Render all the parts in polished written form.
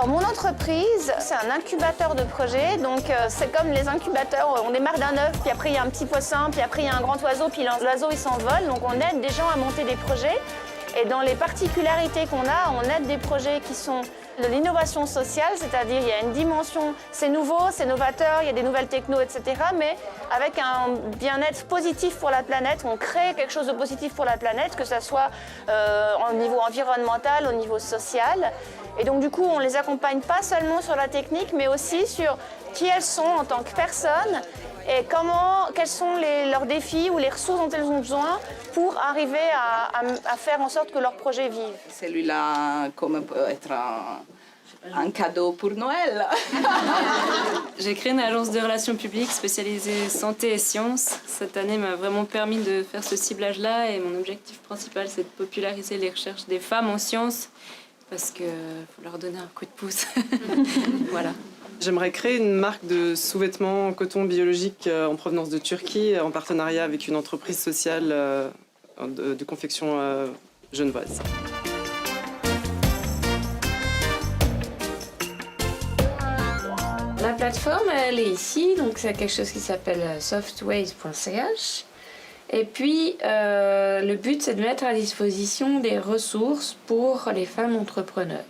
Alors, mon entreprise, c'est un incubateur de projets. Donc, c'est comme les incubateurs, on démarre d'un œuf, puis après, il y a un petit poisson, puis après, il y a un grand oiseau, puis l'oiseau, il s'envole. Donc, on aide des gens à monter des projets. Et dans les particularités qu'on a, on aide des projets qui sont de l'innovation sociale, c'est-à-dire il y a une dimension, c'est nouveau, c'est novateur, il y a des nouvelles technos, etc. Mais avec un bien-être positif pour la planète, on crée quelque chose de positif pour la planète, que ce soit au niveau environnemental, au niveau social. Et donc du coup, on les accompagne pas seulement sur la technique, mais aussi sur qui elles sont en tant que personnes et quels sont leurs défis ou les ressources dont elles ont besoin pour arriver à faire en sorte que leur projet vive. Celui-là, comme peut être un cadeau pour Noël. J'ai créé une agence de relations publiques spécialisée santé et sciences. Cette année m'a vraiment permis de faire ce ciblage-là et mon objectif principal, c'est de populariser les recherches des femmes en sciences parce qu'il faut leur donner un coup de pouce. Voilà. J'aimerais créer une marque de sous-vêtements en coton biologique en provenance de Turquie, en partenariat avec une entreprise sociale de confection genevoise. La plateforme, elle est ici, donc c'est quelque chose qui s'appelle softways.ch. Et puis, le but, c'est de mettre à disposition des ressources pour les femmes entrepreneurs.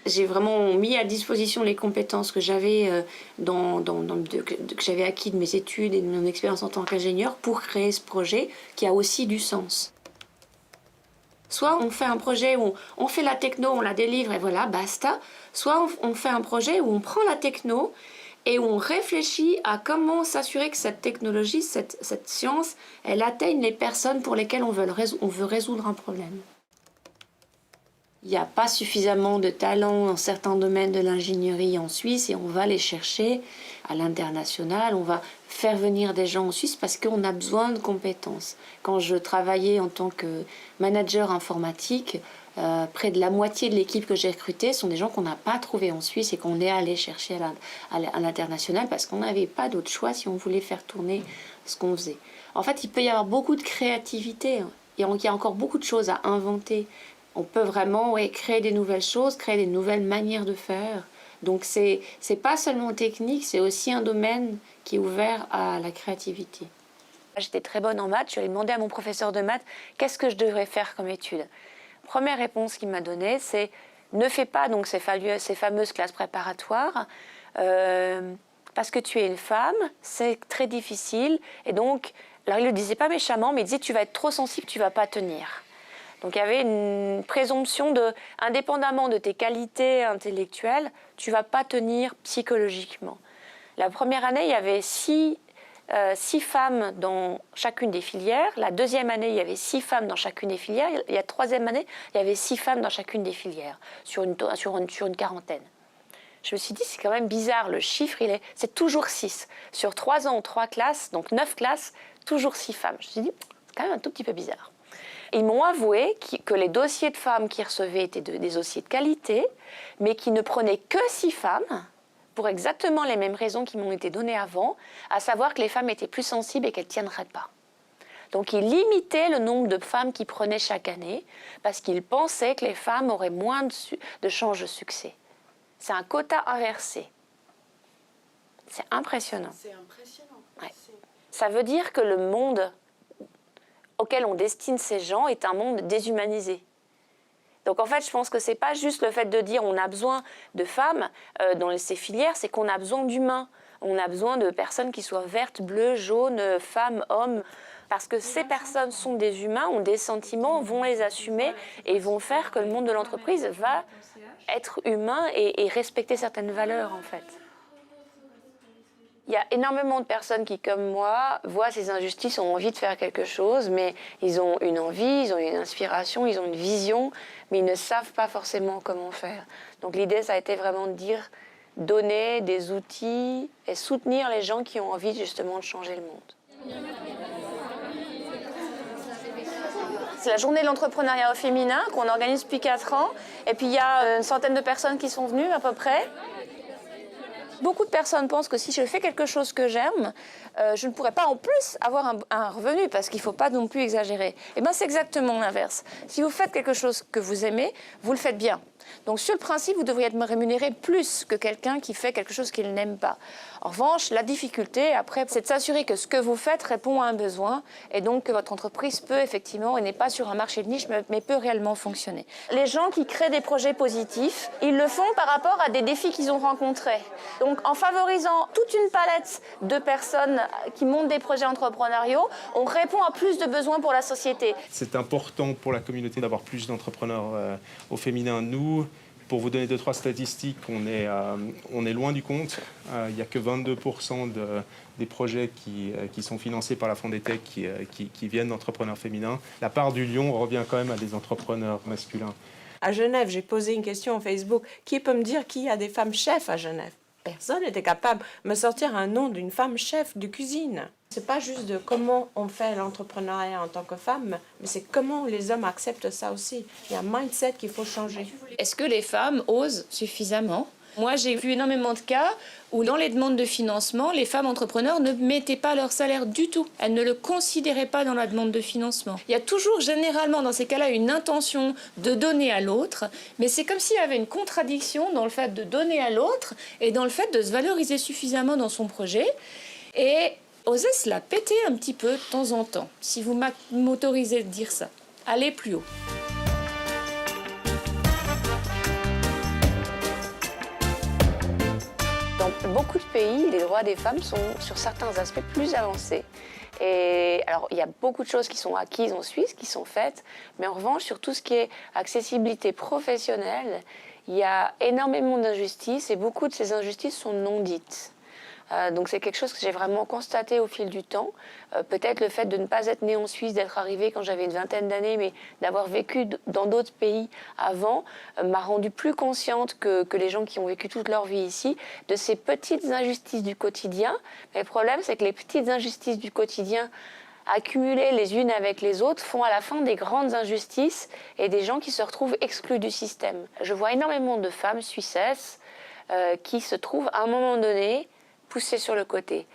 J'ai vraiment mis à disposition les compétences que j'avais que j'avais acquis de mes études et de mon expérience en tant qu'ingénieur pour créer ce projet qui a aussi du sens. Soit on fait un projet où on fait la techno, on la délivre et voilà, basta. Soit on fait un projet où on prend la techno et où on réfléchit à comment s'assurer que cette technologie, cette science, elle atteigne les personnes pour lesquelles on veut résoudre un problème. Il n'y a pas suffisamment de talents dans certains domaines de l'ingénierie en Suisse et on va les chercher à l'international. On va faire venir des gens en Suisse parce qu'on a besoin de compétences. Quand je travaillais en tant que manager informatique, près de la moitié de l'équipe que j'ai recrutée sont des gens qu'on n'a pas trouvés en Suisse et qu'on est allé chercher à l'international parce qu'on n'avait pas d'autre choix si on voulait faire tourner ce qu'on faisait. En fait, il peut y avoir beaucoup de créativité. Il y a encore beaucoup de choses à inventer. On peut vraiment créer des nouvelles choses, créer des nouvelles manières de faire. Donc c'est pas seulement technique, c'est aussi un domaine qui est ouvert à la créativité. J'étais très bonne en maths, je lui ai demandé à mon professeur de maths qu'est-ce que je devrais faire comme étude. Première réponse qu'il m'a donnée, c'est ne fais pas donc ces fameuses classes préparatoires parce que tu es une femme, c'est très difficile. Et donc, alors il ne le disait pas méchamment, mais il disait tu vas être trop sensible, tu ne vas pas tenir. Donc il y avait une présomption indépendamment de tes qualités intellectuelles, tu ne vas pas tenir psychologiquement. La première année, il y avait 6 femmes dans chacune des filières. La deuxième année, il y avait 6 femmes dans chacune des filières. Et la troisième année, il y avait 6 femmes dans chacune des filières, sur une quarantaine. Je me suis dit, c'est quand même bizarre, le chiffre, c'est toujours 6. Sur 3 ans, 3 classes, donc 9 classes, toujours 6 femmes. Je me suis dit, c'est quand même un tout petit peu bizarre. Ils m'ont avoué que les dossiers de femmes qu'ils recevaient étaient des dossiers de qualité, mais qui ne prenaient que 6 femmes, pour exactement les mêmes raisons qui m'ont été données avant, à savoir que les femmes étaient plus sensibles et qu'elles ne tiendraient pas. Donc ils limitaient le nombre de femmes qu'ils prenaient chaque année, parce qu'ils pensaient que les femmes auraient moins de chances de succès. C'est un quota inversé. C'est impressionnant. C'est impressionnant. Ouais. Ça veut dire que le monde auquel on destine ces gens est un monde déshumanisé. Donc en fait, je pense que c'est pas juste le fait de dire on a besoin de femmes dans ces filières, c'est qu'on a besoin d'humains. On a besoin de personnes qui soient vertes, bleues, jaunes, femmes, hommes. Parce que ces personnes sont des humains, ont des sentiments, vont les assumer et vont faire que le monde de l'entreprise va être humain et respecter certaines valeurs en fait. Il y a énormément de personnes qui, comme moi, voient ces injustices, ont envie de faire quelque chose, mais ils ont une envie, ils ont une inspiration, ils ont une vision, mais ils ne savent pas forcément comment faire. Donc l'idée, ça a été vraiment de dire, donner des outils et soutenir les gens qui ont envie justement de changer le monde. C'est la journée de l'entrepreneuriat au féminin qu'on organise depuis 4 ans. Et puis il y a une centaine de personnes qui sont venues à peu près. Beaucoup de personnes pensent que si je fais quelque chose que j'aime, je ne pourrais pas en plus avoir un revenu, parce qu'il ne faut pas non plus exagérer. Et bien, c'est exactement l'inverse. Si vous faites quelque chose que vous aimez, vous le faites bien. Donc, sur le principe, vous devriez être rémunéré plus que quelqu'un qui fait quelque chose qu'il n'aime pas. En revanche, la difficulté, après, c'est de s'assurer que ce que vous faites répond à un besoin et donc que votre entreprise peut effectivement, et n'est pas sur un marché de niche, mais peut réellement fonctionner. Les gens qui créent des projets positifs, ils le font par rapport à des défis qu'ils ont rencontrés. Donc, en favorisant toute une palette de personnes qui montent des projets entrepreneuriaux, on répond à plus de besoins pour la société. C'est important pour la communauté d'avoir plus d'entrepreneurs au féminin. Nous, pour vous donner 2-3 statistiques, on est loin du compte. Il n'y a que 22% des projets qui sont financés par la Fondetech qui viennent d'entrepreneurs féminins. La part du lion revient quand même à des entrepreneurs masculins. À Genève, j'ai posé une question au Facebook. Qui peut me dire qu'il y a des femmes chefs à Genève? Personne n'était capable de me sortir un nom d'une femme chef de cuisine. C'est pas juste de comment on fait l'entrepreneuriat en tant que femme, mais c'est comment les hommes acceptent ça aussi. Il y a un mindset qu'il faut changer. Est-ce que les femmes osent suffisamment ? Moi, j'ai vu énormément de cas où, dans les demandes de financement, les femmes entrepreneurs ne mettaient pas leur salaire du tout. Elles ne le considéraient pas dans la demande de financement. Il y a toujours, généralement, dans ces cas-là, une intention de donner à l'autre, mais c'est comme s'il y avait une contradiction dans le fait de donner à l'autre et dans le fait de se valoriser suffisamment dans son projet. Et osez se la péter un petit peu de temps en temps, si vous m'autorisez de dire ça. Allez plus haut. Dans beaucoup de pays, les droits des femmes sont, sur certains aspects, plus avancés. Et alors, il y a beaucoup de choses qui sont acquises en Suisse, qui sont faites, mais en revanche, sur tout ce qui est accessibilité professionnelle, il y a énormément d'injustices et beaucoup de ces injustices sont non dites. Donc c'est quelque chose que j'ai vraiment constaté au fil du temps. Peut-être le fait de ne pas être née en Suisse, d'être arrivée quand j'avais une vingtaine d'années, mais d'avoir vécu dans d'autres pays avant, m'a rendue plus consciente que les gens qui ont vécu toute leur vie ici, de ces petites injustices du quotidien. Mais le problème, c'est que les petites injustices du quotidien, accumulées les unes avec les autres, font à la fin des grandes injustices et des gens qui se retrouvent exclus du système. Je vois énormément de femmes suissesses qui se trouvent à un moment donné poussées sur le côté.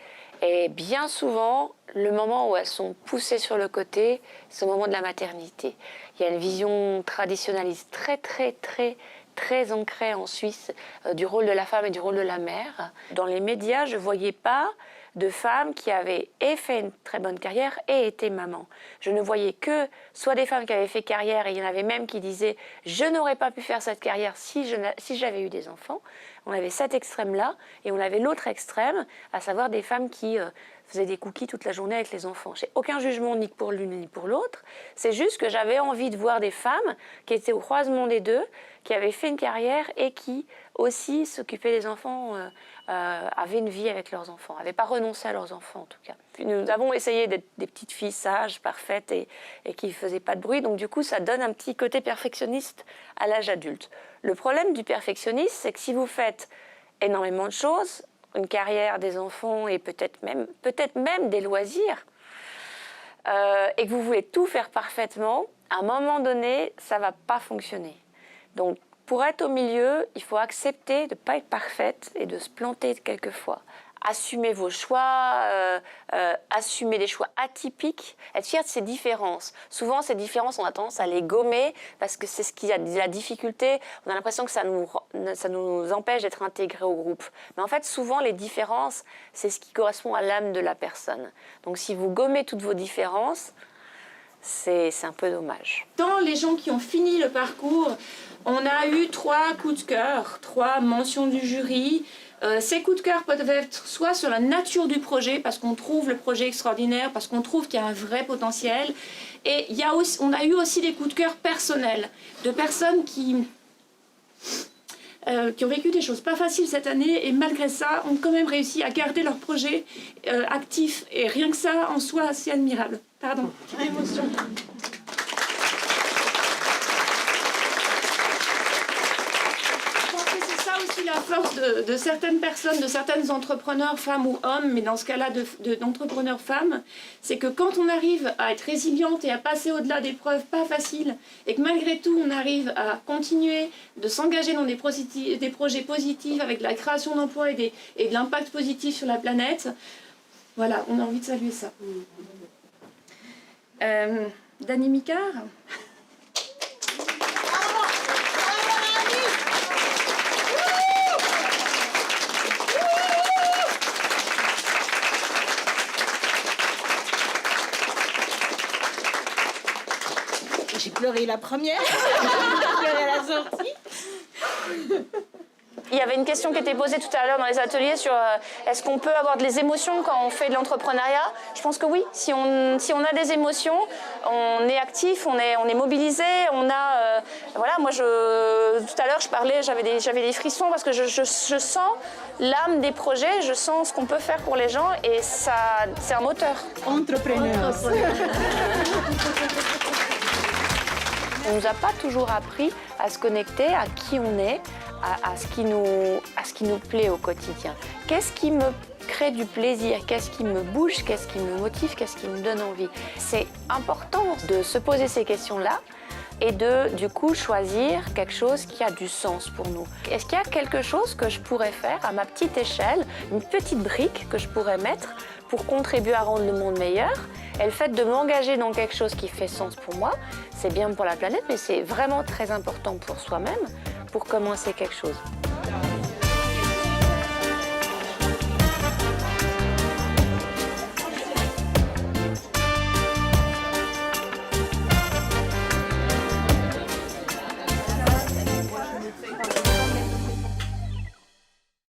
Et bien souvent, le moment où elles sont poussées sur le côté, c'est au moment de la maternité. Il y a une vision traditionnaliste très ancrée en Suisse du rôle de la femme et du rôle de la mère. Dans les médias, je ne voyais pas de femmes qui avaient fait une très bonne carrière et été maman. Je ne voyais que soit des femmes qui avaient fait carrière, et il y en avait même qui disaient « je n'aurais pas pu faire cette carrière si j'avais eu des enfants ». On avait cet extrême-là, et on avait l'autre extrême, à savoir des femmes qui faisaient des cookies toute la journée avec les enfants. J'ai aucun jugement ni pour l'une ni pour l'autre, c'est juste que j'avais envie de voir des femmes qui étaient au croisement des deux, qui avaient fait une carrière et qui aussi s'occupaient des enfants, avaient une vie avec leurs enfants, n'avaient pas renoncé à leurs enfants en tout cas. Puis nous avons essayé d'être des petites filles sages, parfaites et qui ne faisaient pas de bruit, donc du coup ça donne un petit côté perfectionniste à l'âge adulte. Le problème du perfectionnisme, c'est que si vous faites énormément de choses, une carrière, des enfants et peut-être même des loisirs, et que vous voulez tout faire parfaitement, à un moment donné, ça ne va pas fonctionner. Donc, pour être au milieu, il faut accepter de ne pas être parfaite et de se planter quelquefois. Assumer vos choix, assumer des choix atypiques, être fier de ces différences. Souvent, ces différences, on a tendance à les gommer parce que c'est ce qui a de la difficulté. On a l'impression que ça nous empêche d'être intégrés au groupe. Mais en fait, souvent, les différences, c'est ce qui correspond à l'âme de la personne. Donc, si vous gommez toutes vos différences, c'est un peu dommage. Dans les gens qui ont fini le parcours, on a eu 3 coups de cœur, 3 mentions du jury. Ces coups de cœur peuvent être soit sur la nature du projet, parce qu'on trouve le projet extraordinaire, parce qu'on trouve qu'il y a un vrai potentiel. Et on a eu aussi des coups de cœur personnels, de personnes qui ont vécu des choses pas faciles cette année et malgré ça ont quand même réussi à garder leur projet actif. Et rien que ça, en soi, c'est admirable. Pardon, émotion. Je pense que c'est ça aussi aussi la force de certaines personnes, de certaines entrepreneurs, femmes ou hommes, mais dans ce cas-là d'entrepreneurs femmes, c'est que quand on arrive à être résiliente et à passer au-delà d'épreuves pas faciles, et que malgré tout on arrive à continuer de s'engager dans des projets positifs avec de la création d'emplois et de l'impact positif sur la planète, voilà, on a envie de saluer ça. Dany Micard. J'ai pleuré la première, j'ai pleuré à la sortie. Il y avait une question qui était posée tout à l'heure dans les ateliers sur est-ce qu'on peut avoir des émotions quand on fait de l'entrepreneuriat. Je pense que oui, si on a des émotions, on est actif, on est mobilisé, on a... voilà, moi tout à l'heure je parlais, j'avais des frissons parce que je sens l'âme des projets, je sens ce qu'on peut faire pour les gens et ça, c'est un moteur. Entrepreneur. On nous a pas toujours appris à se connecter à qui on est, à ce qui nous plaît au quotidien. Qu'est-ce qui me crée du plaisir? Qu'est-ce qui me bouge? Qu'est-ce qui me motive? Qu'est-ce qui me donne envie? C'est important de se poser ces questions-là et du coup, choisir quelque chose qui a du sens pour nous. Est-ce qu'il y a quelque chose que je pourrais faire à ma petite échelle, une petite brique que je pourrais mettre pour contribuer à rendre le monde meilleur? Et le fait de m'engager dans quelque chose qui fait sens pour moi, c'est bien pour la planète, mais c'est vraiment très important pour soi-même, pour commencer quelque chose.